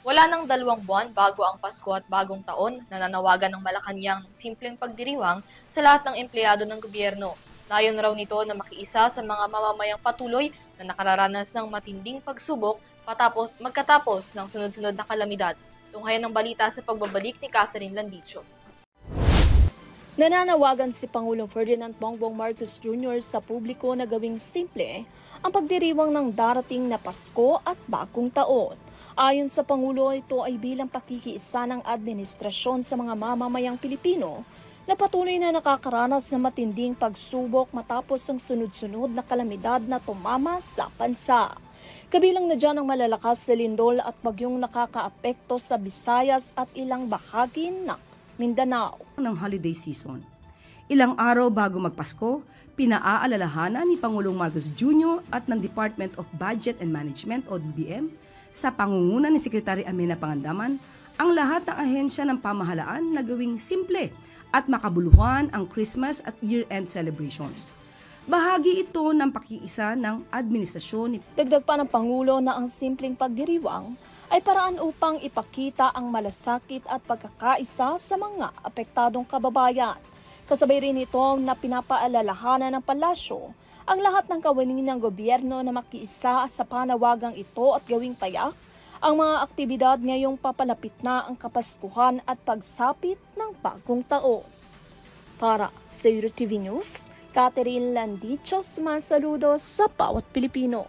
Wala nang 2 buwan bago ang Pasko at Bagong Taon, nananawagan ng Malacanang ng simpleng pagdiriwang sa lahat ng empleyado ng gobyerno. Layon raw nito na makiisa sa mga mamamayang patuloy na nakararanas ng matinding pagsubok magkatapos ng sunod-sunod na kalamidad. Tunghayan ng balita sa pagbabalik ni Catherine Landicho. Nananawagan si Pangulong Ferdinand Bongbong Marcos Jr. sa publiko na gawing simple ang pagdiriwang ng darating na Pasko at Bagong Taon. Ayon sa Pangulo, ito ay bilang pakikiisa ng administrasyon sa mga mamamayang Pilipino na patuloy na nakakaranas ng matinding pagsubok matapos ang sunod-sunod na kalamidad na tumama sa bansa. Kabilang na dyan ang malalakas na lindol at bagyong nakakaapekto sa Visayas at ilang bahagi ng Mindanao. Ng holiday season. Ilang araw bago magpasko, pinaaalalahanan ni Pangulong Marcos Jr. at ng Department of Budget and Management o DBM sa pangunguna ni Secretary Amenah Pangandaman ang lahat ng ahensya ng pamahalaan na gawing simple at makabuluhan ang Christmas at year-end celebrations. Bahagi ito ng pakiisa ng administrasyon. Dagdag pa ng Pangulo na ang simpleng pagdiriwang ay paraan upang ipakita ang malasakit at pagkakaisa sa mga apektadong kababayan. Kasabay rin ito na pinapaalalahanan ng palasyo ang lahat ng kawani ng gobyerno na makiisa sa panawagang ito at gawing payak ang mga aktibidad ngayong papalapit na ang Kapaskuhan at pagsapit ng Bagong Taon. Para sa Euro TV News, Catherine Landicho, sumasaludo sa bawat Pilipino.